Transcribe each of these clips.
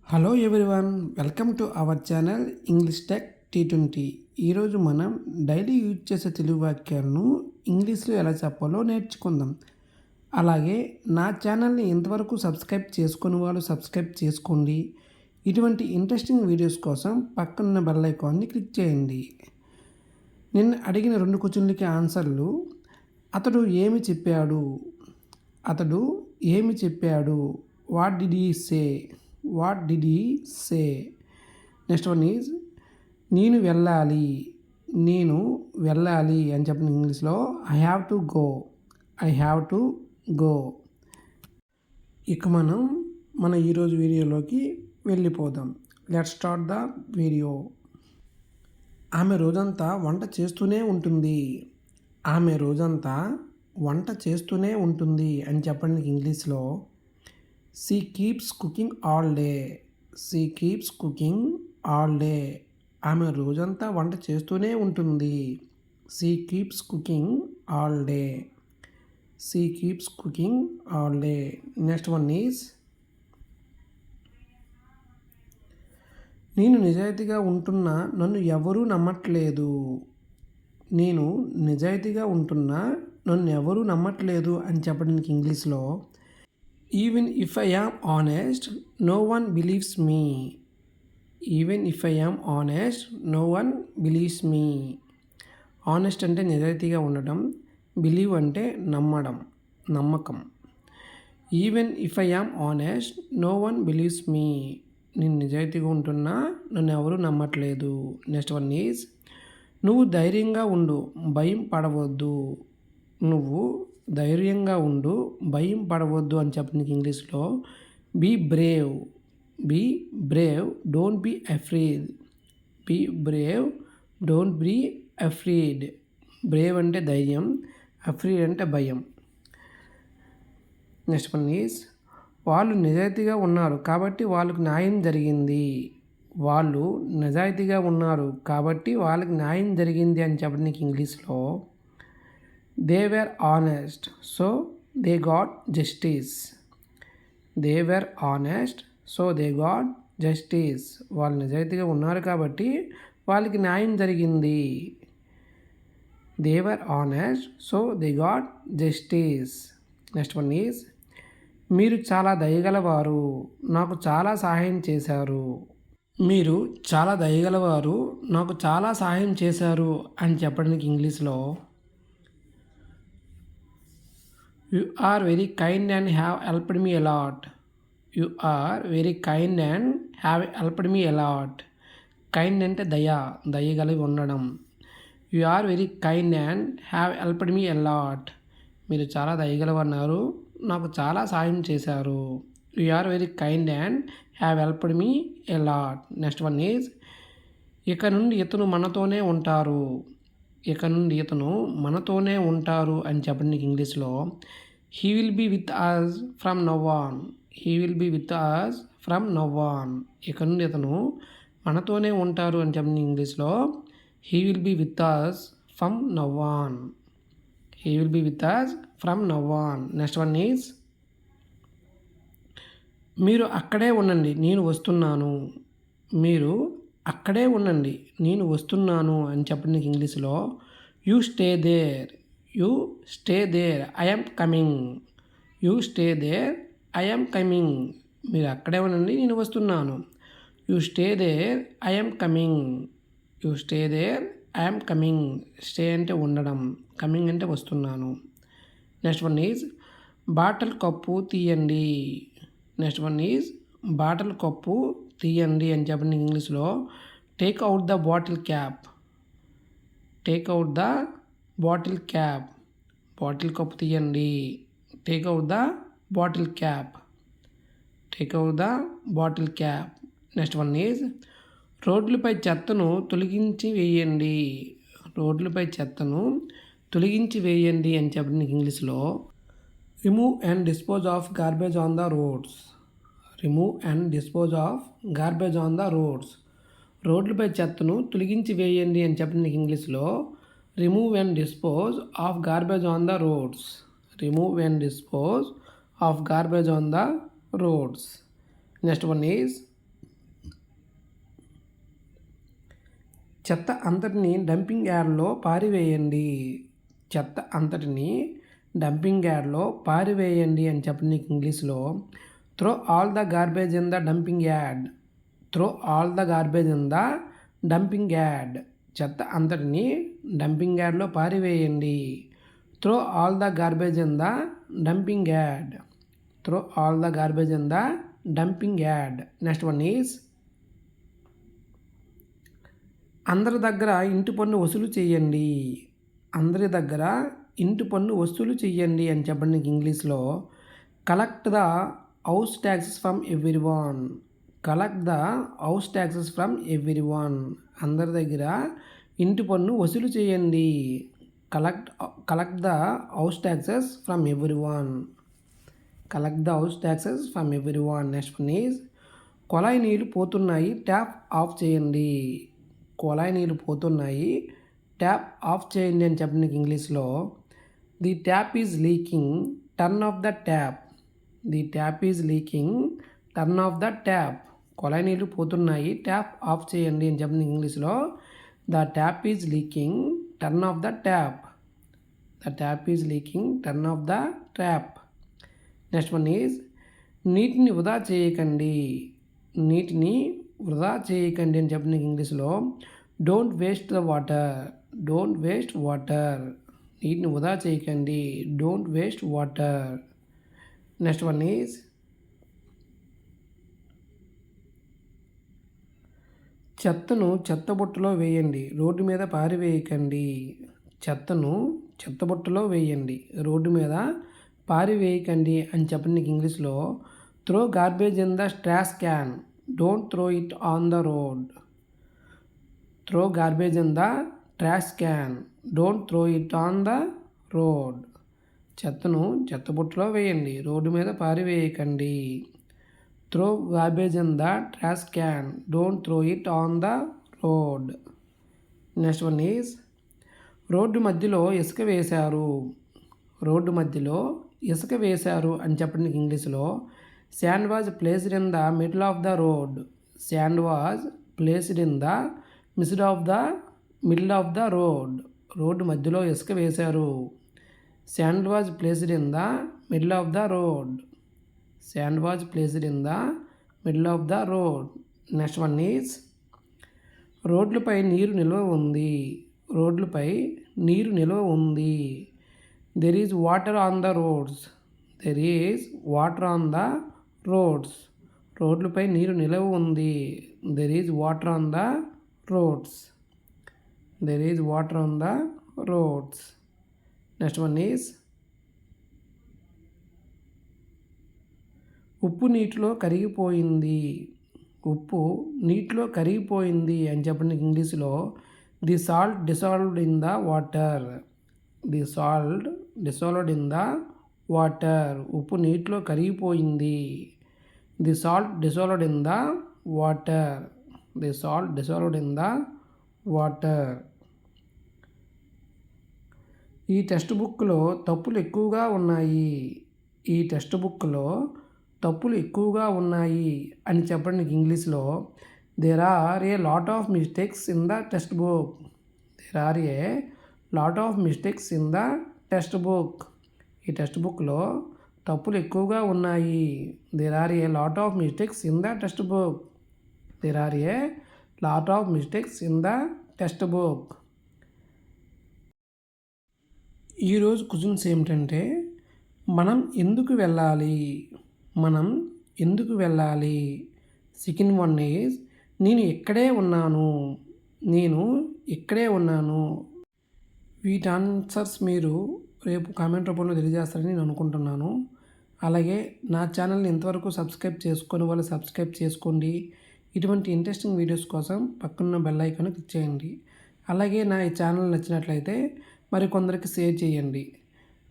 Hello everyone, welcome to our channel English tech T20. ఈరోజు మనం daily use చేసే తెలుగు వాక్యాలను ఇంగ్లీష్లో ఎలా చెప్పాలో నేర్చుకుందాం. అలాగే నా ఛానల్ని ఇంతవరకు సబ్స్క్రైబ్ చేసుకుని వాళ్ళు సబ్స్క్రైబ్ చేసుకోండి. ఇటువంటి ఇంట్రెస్టింగ్ వీడియోస్ కోసం పక్కనున్న బెల్ ఐకాన్ని క్లిక్ చేయండి. నిన్న అడిగిన 2 క్వశ్చన్లకి ఆన్సర్లు: అతడు ఏమి చెప్పాడు, అతడు ఏమి చెప్పాడు, what did he say, what did he say. Next one is నేను వెళ్ళాలి, నేను వెళ్ళాలి అని చెప్పిన ఇంగ్లీష్లో I have to go, I have to go. ఇక మనం మన ఈరోజు వీడియోలోకి వెళ్ళిపోదాం. Let's start the video. ఆమె రోజంతా వంట చేస్తూనే ఉంటుంది, ఆమె రోజంతా వంట చేస్తూనే ఉంటుంది అని చెప్పడానికి ఇంగ్లీష్లో she keeps cooking all day, she keeps cooking all day. ఆమె రోజంతా వంట చేస్తూనే ఉంటుంది. She keeps cooking all day, she keeps cooking all day. Next one is నేను నిజాయితీగా ఉంటున్నా, నన్ను ఎవరూ నమ్మట్లేదు, నేను నిజాయితీగా ఉంటున్నా, నన్ను ఎవరూ నమ్మట్లేదు అని చెప్పడానికి ఇంగ్లీష్లో even if I am honest no one believes me, even if I am honest no one believes me. Honest అంటే నిజాయితీగా ఉండటం, బిలీవ్ అంటే నమ్మడం, నమ్మకం. Even if I am honest no one believes me. నేను నిజాయితీగా ఉంటున్నా, నన్ను ఎవరూ నమ్మట్లేదు. నెక్స్ట్ వన్ ఈజ్ నువ్వు ధైర్యంగా ఉండు, భయం పడవద్దు, నువ్వు ధైర్యంగా ఉండు, భయం పడవద్దు అని చెప్పడానికి ఇంగ్లీష్లో be brave, be brave, don't be afraid, be brave, don't be afraid. Brave అంటే ధైర్యం, అఫ్రీడ్ అంటే భయం. నెక్స్ట్ వన్ ఈజ్ వాళ్ళు నిజాయితీగా ఉన్నారు కాబట్టి వాళ్ళకు న్యాయం జరిగింది, వాళ్ళు నిజాయితీగా ఉన్నారు కాబట్టి వాళ్ళకి న్యాయం జరిగింది అని చెప్పడానికి ఇంగ్లీష్లో they were honest so they got justice, they were honest so they got justice. వాళ్ళు నిజాయితీగా ఉన్నారు కాబట్టి వాళ్ళకి న్యాయం జరిగింది. They were honest so they got justice. Next one is మీరు చాలా దయగలవారు, నాకు చాలా సహాయం చేశారు, మీరు చాలా దయగలవారు, నాకు చాలా సహాయం చేశారు అని చెప్పడానికి ఇంగ్లీష్లో you are very kind and have helped me a lot, you are very kind and have helped me a lot. Kind అంటే దయ, దయగలిగి ఉండడం. You are very kind and have helped me a lot. మీరు చాలా దయగలవన్నారు, నాకు చాలా సాయం చేశారు. You are very kind and have helped me a lot. Next one is ఇక నుండి ఇతను మనతోనే ఉంటారు, ఇక నుండి ఇతను మనతోనే ఉంటారు అని చెప్పడానికి ఇంగ్లీష్లో he will be with us from now on, he will be with us from now on. ఇక నుండి ఇతను మనతోనే ఉంటారు అని చెప్పిన ఇంగ్లీష్లో he will be with us from now on, he will be with us from now on. Next one is మీరు అక్కడే ఉండండి నేను వస్తున్నాను, మీరు అక్కడే ఉండండి నేను వస్తున్నాను అని చెప్పడానికి ఇంగ్లీష్లో you stay there, you stay there I am coming, you stay there I am coming. మీరు అక్కడే ఉండండి నేను వస్తున్నాను. You stay there I am coming, you stay there I am coming. Stay అంటే ఉండడం, కమింగ్ అంటే వస్తున్నాను. నెక్స్ట్ వన్ ఈజ్ బాటల్ కప్పు తీయండి, నెక్స్ట్ వన్ ఈజ్ బాటల్ కప్పు తీయండి అని చెప్పండి ఇంగ్లీష్లో take out the bottle cap, take out the bottle cap. Bottle కప్పు తీయండి, take out the bottle cap, take out the bottle cap. Next one is రోడ్లపై చెత్తను తొలగించి వేయండి, రోడ్లపై చెత్తను తొలగించి వేయండి అని చెప్పండి ఇంగ్లీష్లో remove and dispose of garbage on the roads, remove and dispose of garbage on the roads. రోడ్లపై చెత్తను తొలగించి వేయండి అని చెప్పడానికి ఇంగ్లీష్లో remove and dispose of garbage on the roads, remove and dispose of garbage on the roads. Next one is చెత్త అంతటిని dumping యార్డ్లో పారివేయండి. చెత్త అంతటిని డంపింగ్ యార్డ్లో పారివేయండి అని చెప్పండి ఇంగ్లీష్లో. Throw all the garbage in the dumping yard. Throw all the garbage in the dumping yard. చెత్త అంతటిని డంపింగ్ యార్డ్లో పారివేయండి. Throw all the garbage in the dumping yard. Throw all the garbage in the dumping yard. Next one is అందరి దగ్గర ఇంటి పన్ను వసూలు చేయండి. అందరి దగ్గర ఇంటి పన్ను వసూలు చేయండి అని చెప్పండి ఇంగ్లీష్లో. Collect the house taxes from everyone. Collect the house taxes from everyone. అందరి దగ్గర ఇంటి పన్ను వసూలు చేయండి. Collect the house taxes from everyone. Collect the house taxes from everyone. Next one is కొలాయి నీళ్ళు పోతున్నాయి, tap off చేయండి. కొలాయి నీళ్ళు పోతున్నాయి, ట్యాప్ ఆఫ్ చేయండి అని చెప్పండి ఇంగ్లీష్లో. The tap is leaking, turn off the tap. The tap is leaking, turn off the tap. కొలాయి నీళ్ళు పోతున్నాయి, ట్యాప్ ఆఫ్ చేయండి అని చెప్పండి ఇంగ్లీష్లో. The tap is leaking, turn off the tap. The tap is leaking, turn off the tap. Next one is నీటిని వృధా చేయకండి. నీటిని వృధా చేయకండి అని చెప్పండి ఇంగ్లీష్లో. Don't waste the water. Don't waste water. నీటిని వృధా చేయకండి. Don't waste water. Next one is చెత్తను చెత్తబుట్టలో వేయండి, రోడ్డు మీద పారివేయకండి. చెత్తను చెత్తబుట్టలో వేయండి, రోడ్డు మీద పారివేయకండి అని చెప్పండి ఇంగ్లీష్లో. Throw garbage in the trash can, don't throw it on the road. Throw garbage in the trash can, don't throw it on the road. చెత్తను చెత్తబుట్టలో వేయండి, రోడ్డు మీద పారివేయకండి. Throw garbage in the trash can, don't throw it on the road. Next one is road మధ్యలో ఇసుక వేశారు. Road మధ్యలో ఇసుక వేశారు అని చెప్పండి ఇంగ్లీష్లో. Sand was placed in the middle of the road. Sand was placed in the middle of the road. Road మధ్యలో ఇసుక వేశారు. Sand was placed in the middle of the road. Sand was placed in the middle of the road. Next one is రోడ్లపై నీరు నిల్వ ఉంది. రోడ్లపై నీరు నిల్వ ఉంది. There is water on the roads. There is water on the roads. రోడ్లపై నీరు నిల్వ ఉంది. There is water on the roads. There is water on the roads. Next one is ఉప్పు నీటిలో కరిగిపోయింది. ఉప్పు నీటిలో కరిగిపోయింది అని చెప్పండి ఇంగ్లీష్లో. The salt dissolved in the water. The salt dissolved in the water. ఉప్పు నీటిలో కరిగిపోయింది. The salt dissolved in the water. The salt dissolved in the water. ఈ టెక్స్ట్ బుక్లో తప్పులు ఎక్కువగా ఉన్నాయి. ఈ టెక్స్ట్ బుక్లో తప్పులు ఎక్కువగా ఉన్నాయి అని చెప్పండి ఇంగ్లీష్లో. There are a lot of mistakes in the text book. There are a lot of mistakes in the text book. ఈ టెక్స్ట్ బుక్లో తప్పులు ఎక్కువగా ఉన్నాయి. There are a lot of mistakes in the text book. There are a lot of mistakes in the text book. ఈరోజు questions ఏమిటంటే మనం ఎందుకు వెళ్ళాలి, మనం ఎందుకు వెళ్ళాలి. సెకండ్ వన్ ఈజ్ నేను ఇక్కడే ఉన్నాను, నేను ఇక్కడే ఉన్నాను. వీటి ఆన్సర్స్ మీరు రేపు కామెంట్ రూపంలో తెలియజేస్తారని నేను అనుకుంటున్నాను. అలాగే నా ఛానల్ని ఇంతవరకు సబ్స్క్రైబ్ చేసుకొని వాళ్ళు సబ్స్క్రైబ్ చేసుకోండి. ఇటువంటి ఇంట్రెస్టింగ్ వీడియోస్ కోసం పక్కన బెల్ ఐకాన్ క్లిక్ చేయండి. అలాగే నా ఈ ఛానల్ నచ్చినట్లయితే మరి కొందరికి షేర్ చేయండి.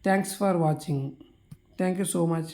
Thanks for watching. Thank you so much.